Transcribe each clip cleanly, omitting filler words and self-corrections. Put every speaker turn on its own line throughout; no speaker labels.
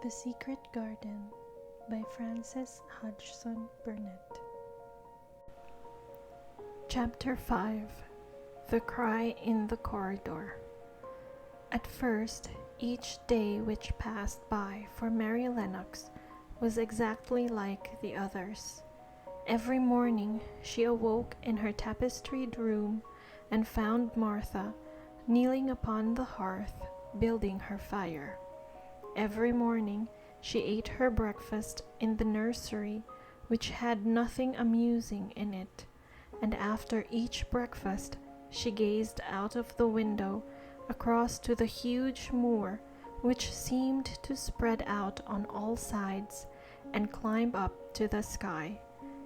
The Secret Garden by Frances Hodgson Burnett. Chapter 5. The Cry in the Corridor. At first, each day which passed by for Mary Lennox was exactly like the others. Every morning she awoke in her tapestried room and found Martha kneeling upon the hearth, building her fire. Every morning she ate her breakfast in the nursery, which had nothing amusing in it, and after each breakfast she gazed out of the window across to the huge moor, which seemed to spread out on all sides and climb up to the sky.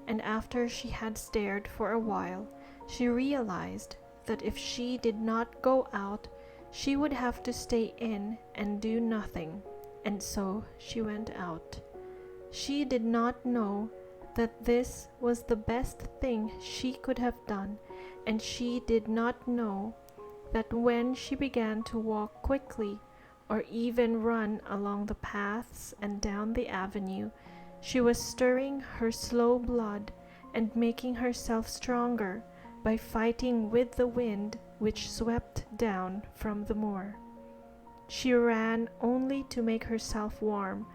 And after she had stared for a while, she realized that if she did not go out, she would have to stay in and do nothing, and so she went out. She did not know that this was the best thing she could have done, and she did not know that when she began to walk quickly, or even run along the paths and down the avenue, she was stirring her slow blood and making herself stronger by fighting with the wind which swept down from the moor. She ran only to make herself warm,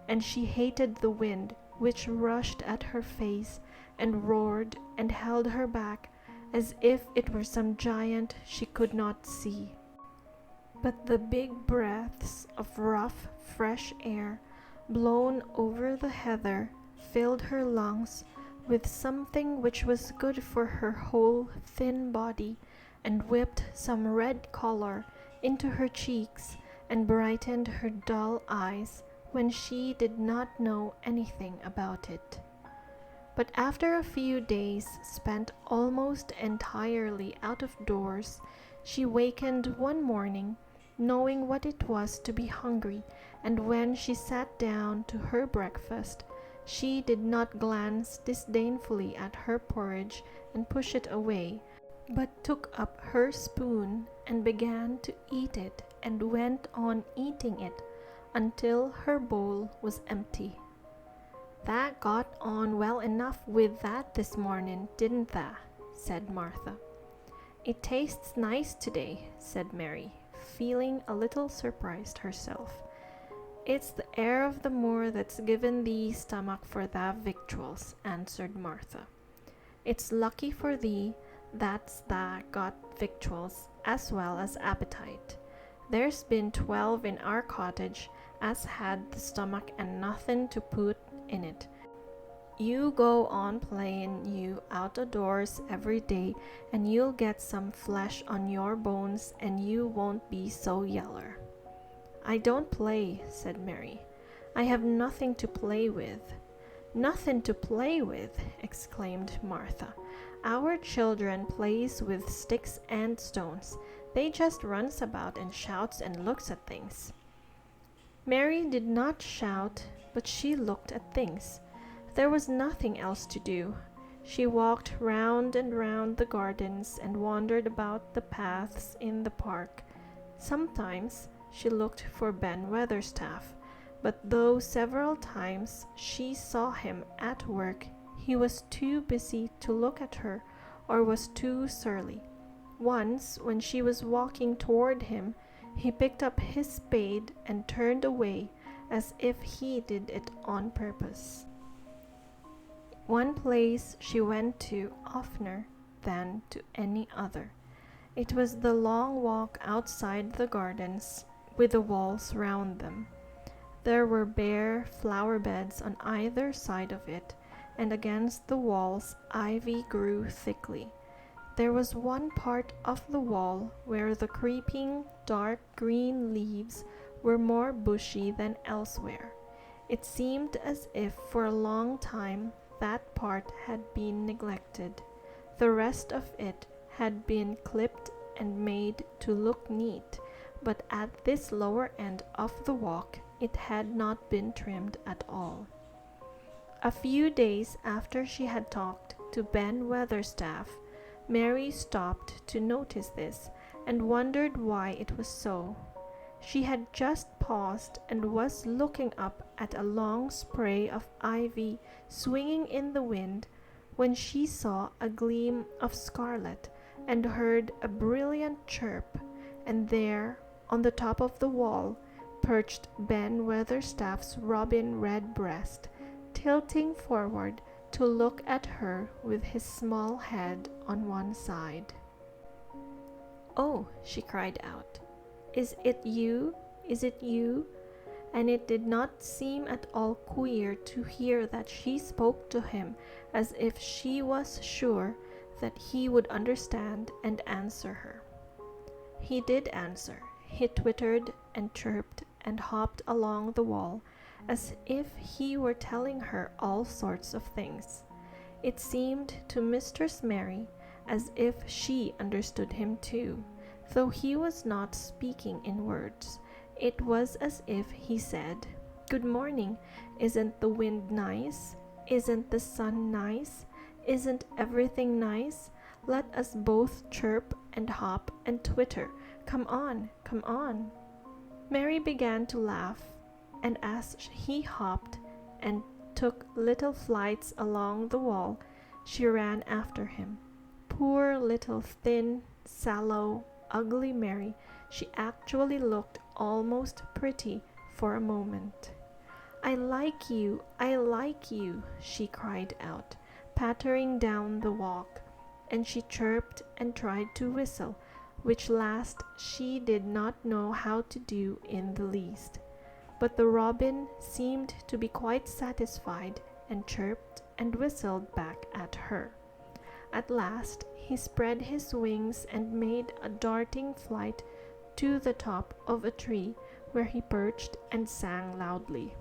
and she hated the wind which rushed at her face and roared and held her back as if it were some giant she could not see. But the big breaths of rough, fresh air blown over the heather filled her lungs with something which was good for her whole thin body, and whipped some red color into her cheeks and brightened her dull eyes when she did not know anything about it. But after a few days spent almost entirely out of doors, she wakened one morning knowing what it was to be hungry, and when she sat down to her breakfast, she did not glance disdainfully at her porridge and push it away, but took up her spoon and began to eat it, and went on eating it until her bowl was empty. "That got on well enough with that this morning, didn't tha?" said Martha. "It tastes nice today," said Mary, feeling a little surprised herself. "It's the air of the moor that's given thee stomach for tha victuals," answered Martha. "It's lucky for thee that's tha got victuals as well as appetite. There's been 12 in our cottage as had the stomach and nothing to put in it. You go on playing you out o' doors every day, and you'll get some flesh on your bones, and you won't be so yeller." "I don't play," said Mary. "I have nothing to play with." "Nothing to play with!" exclaimed Martha. "Our children plays with sticks and stones. They just runs about and shouts and looks at things." Mary did not shout, but she looked at things. There was nothing else to do. She walked round and round the gardens and wandered about the paths in the park. Sometimes she looked for Ben Weatherstaff, but though several times she saw him at work, he was too busy to look at her or was too surly. Once, when she was walking toward him, he picked up his spade and turned away as if he did it on purpose. One place she went to oftener than to any other. It was the long walk outside the gardens with the walls round them. There were bare flower beds on either side of it, and against the walls ivy grew thickly. There was one part of the wall where the creeping dark green leaves were more bushy than elsewhere. It seemed as if for a long time that part had been neglected. The rest of it had been clipped and made to look neat, but at this lower end of the walk it had not been trimmed at all. A few days after she had talked to Ben Weatherstaff, Mary stopped to notice this and wondered why it was so. She had just paused and was looking up at a long spray of ivy swinging in the wind when she saw a gleam of scarlet and heard a brilliant chirp, and there, on the top of the wall, perched Ben Weatherstaff's robin redbreast, tilting forward to look at her with his small head on one side. "Oh," she cried out, "is it you? Is it you?" And it did not seem at all queer to hear that she spoke to him as if she was sure that he would understand and answer her. He did answer. He twittered and chirped and hopped along the wall as if he were telling her all sorts of things. It seemed to Mistress Mary as if she understood him too, though he was not speaking in words. It was as if he said, "Good morning. Isn't the wind nice? Isn't the sun nice? Isn't everything nice? Let us both chirp and hop and twitter. Come on, come on." Mary began to laugh, and as he hopped and took little flights along the wall, she ran after him. Poor little thin, sallow, ugly Mary, she actually looked almost pretty for a moment. "I like you, I like you," she cried out, pattering down the walk, and she chirped and tried to whistle, which last she did not know how to do in the least. But the robin seemed to be quite satisfied and chirped and whistled back at her. At last he spread his wings and made a darting flight to the top of a tree, where he perched and sang loudly.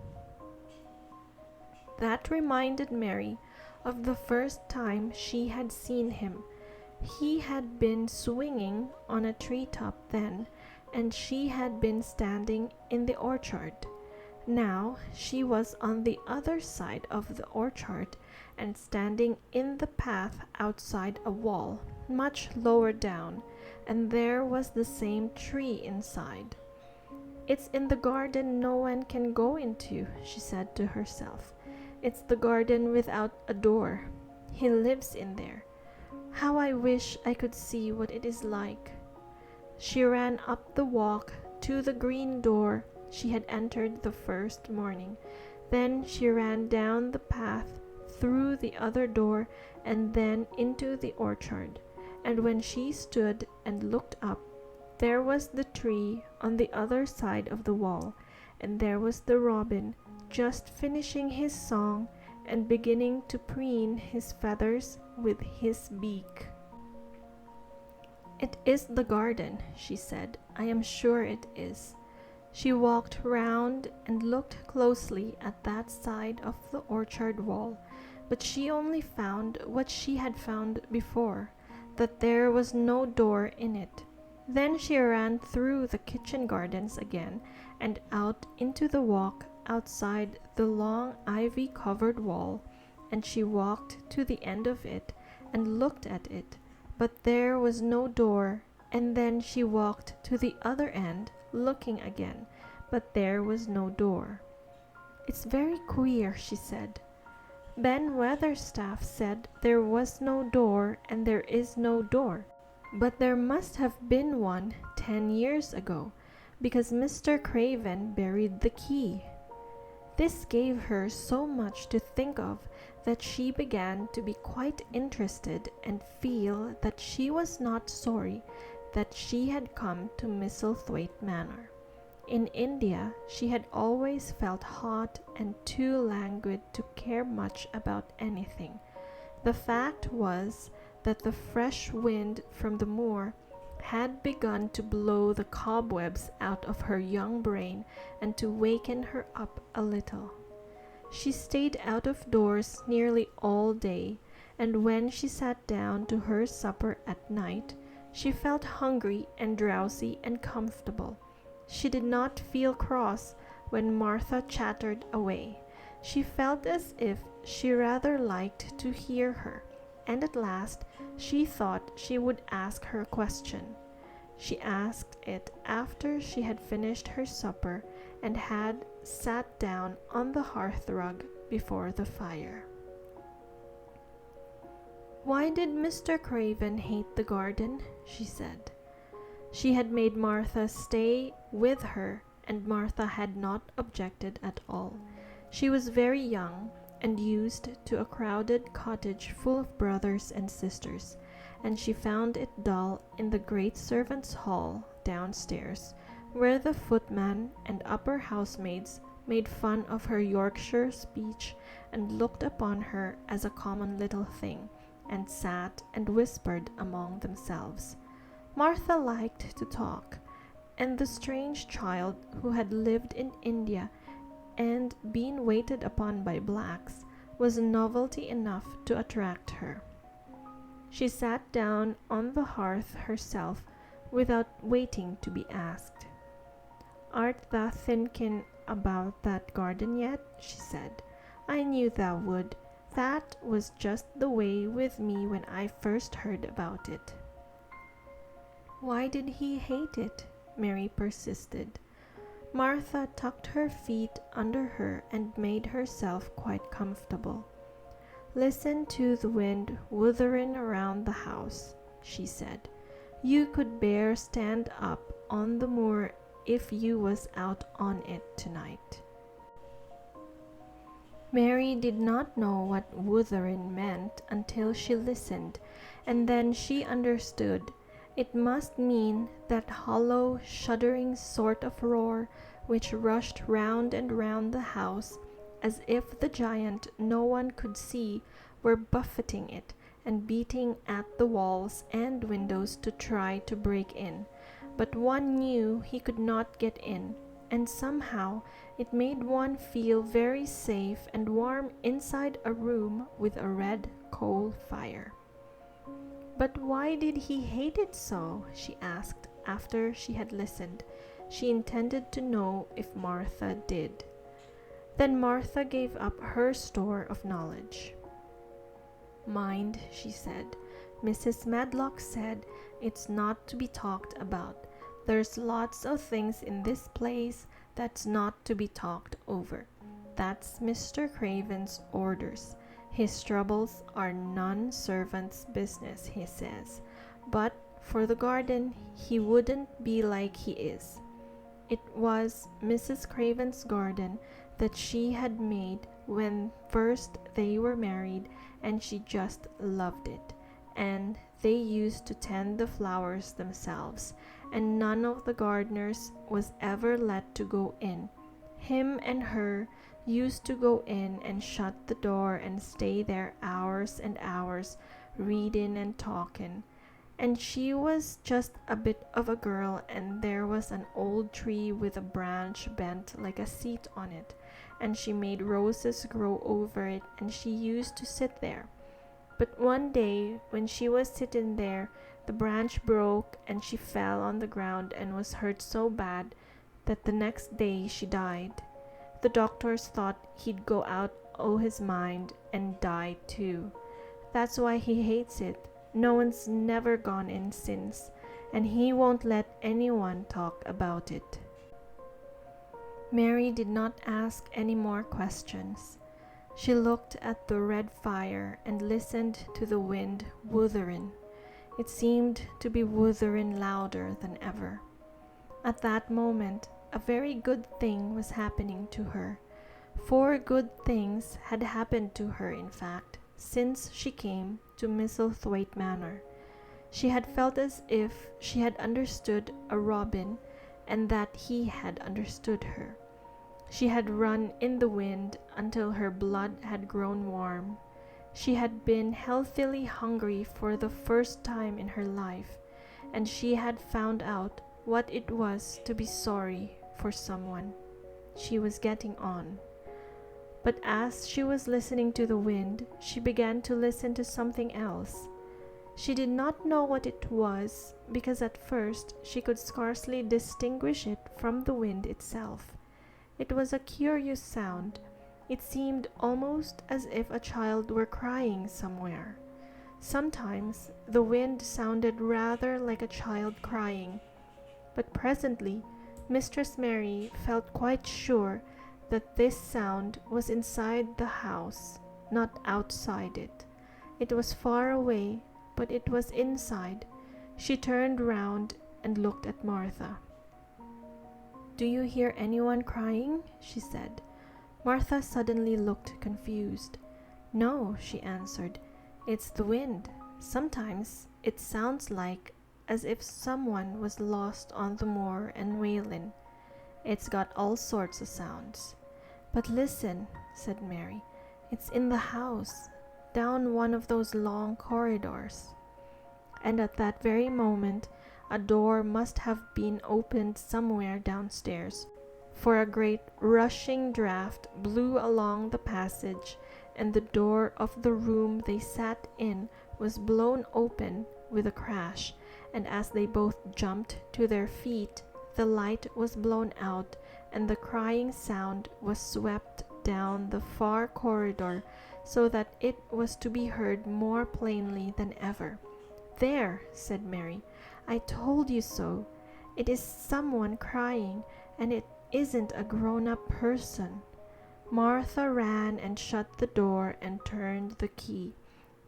That reminded Mary of the first time she had seen him. He had been swinging on a treetop then, and she had been standing in the orchard. Now she was on the other side of the orchard and standing in the path outside a wall, much lower down, and there was the same tree inside. "It's in the garden no one can go into," she said to herself. "It's the garden without a door. He lives in there. How I wish I could see what it is like." She ran up the walk to the green door she had entered the first morning. Then she ran down the path through the other door and then into the orchard. And when she stood and looked up, there was the tree on the other side of the wall, and there was the robin just finishing his song and beginning to preen his feathers with his beak. "It is the garden," she said. "I am sure it is." She walked round and looked closely at that side of the orchard wall, but she only found what she had found before, that there was no door in it. Then she ran through the kitchen gardens again and out into the walk outside the long ivy-covered wall, and she walked to the end of it and looked at it, but there was no door, and then she walked to the other end, looking again, but there was no door. "It's very queer," she said. "Ben Weatherstaff said there was no door, and there is no door. But there must have been one 10 years ago, because Mr. Craven buried the key." This gave her so much to think of that she began to be quite interested and feel that she was not sorry that she had come to Misselthwaite Manor. In India, she had always felt hot and too languid to care much about anything. The fact was that the fresh wind from the moor had begun to blow the cobwebs out of her young brain and to waken her up a little. She stayed out of doors nearly all day, and when she sat down to her supper at night, she felt hungry and drowsy and comfortable. She did not feel cross when Martha chattered away. She felt as if she rather liked to hear her, and at last she thought she would ask her a question. She asked it after she had finished her supper and had sat down on the hearthrug before the fire. "Why did Mr. Craven hate the garden?" she said. She had made Martha stay with her, and Martha had not objected at all. She was very young and used to a crowded cottage full of brothers and sisters, and she found it dull in the great servants' hall downstairs, where the footman and upper housemaids made fun of her Yorkshire speech and looked upon her as a common little thing, and sat and whispered among themselves. Martha liked to talk, and the strange child who had lived in India and been waited upon by blacks was a novelty enough to attract her. She sat down on the hearth herself without waiting to be asked. "Art thou thinking about that garden yet?" she said. "I knew thou would. That was just the way with me when I first heard about it." "Why did he hate it?" Mary persisted. Martha tucked her feet under her and made herself quite comfortable. "Listen to the wind wuthering around the house," she said. "You could bear stand up on the moor if you was out on it tonight." Mary did not know what wuthering meant until she listened, and then she understood. It must mean that hollow, shuddering sort of roar which rushed round and round the house, as if the giant no one could see were buffeting it and beating at the walls and windows to try to break in. But one knew he could not get in, and somehow it made one feel very safe and warm inside a room with a red coal fire. "But why did he hate it so?" she asked after she had listened. She intended to know if Martha did. Then Martha gave up her store of knowledge. "Mind," she said, "Mrs. Medlock said it's not to be talked about. There's lots of things in this place that's not to be talked over. That's Mr. Craven's orders. His troubles are none servant's business, he says. But for the garden, he wouldn't be like he is." It was Mrs. Craven's garden that she had made when first they were married, and she just loved it. And they used to tend the flowers themselves, and none of the gardeners was ever let to go in. Him and her used to go in and shut the door and stay there hours and hours, reading and talking. And she was just a bit of a girl, and there was an old tree with a branch bent like a seat on it, and she made roses grow over it, and she used to sit there. But one day when she was sitting there, the branch broke and she fell on the ground and was hurt so bad that the next day she died. The doctors thought he'd go out o' his mind and die too. That's why he hates it. No one's never gone in since, and he won't let anyone talk about it." Mary did not ask any more questions. She looked at the red fire and listened to the wind wuthering. It seemed to be wuthering louder than ever. At that moment, a very good thing was happening to her. 4 good things had happened to her, in fact, since she came to Misselthwaite Manor. She had felt as if she had understood a robin, and that he had understood her. She had run in the wind until her blood had grown warm. She had been healthily hungry for the first time in her life, and she had found out what it was to be sorry for someone. She was getting on. But as she was listening to the wind, she began to listen to something else. She did not know what it was, because at first she could scarcely distinguish it from the wind itself. It was a curious sound. It seemed almost as if a child were crying somewhere. Sometimes the wind sounded rather like a child crying, But presently Mistress Mary felt quite sure that this sound was inside the house, not outside it. It was far away, but it was inside. She turned round and looked at Martha. "Do you hear anyone crying?" she said. Martha suddenly looked confused. "No," she answered. "It's the wind. Sometimes it sounds like as if someone was lost on the moor and wailin'. It's got all sorts of sounds." "But listen," said Mary. "It's in the house, down one of those long corridors." And at that very moment a door must have been opened somewhere downstairs, for a great rushing draught blew along the passage, and the door of the room they sat in was blown open with a crash, and as they both jumped to their feet, the light was blown out, and the crying sound was swept down the far corridor, so that it was to be heard more plainly than ever. "There," said Mary, "I told you so. It is someone crying, and it isn't a grown-up person." Martha ran and shut the door and turned the key,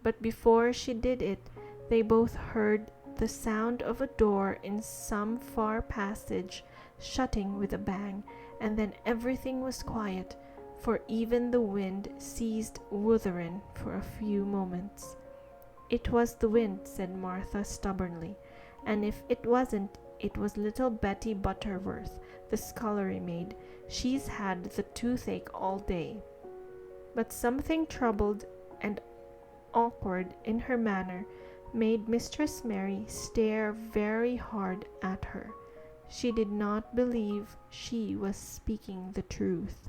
but before she did it, they both heard the sound of a door in some far passage shutting with a bang, and then everything was quiet, for even the wind ceased wuthering for a few moments. "It was the wind," said Martha stubbornly, "and if it wasn't, it was little Betty Butterworth, the scullery maid. She's had the toothache all day." But something troubled and awkward in her manner made Mistress Mary stare very hard at her. She did not believe she was speaking the truth.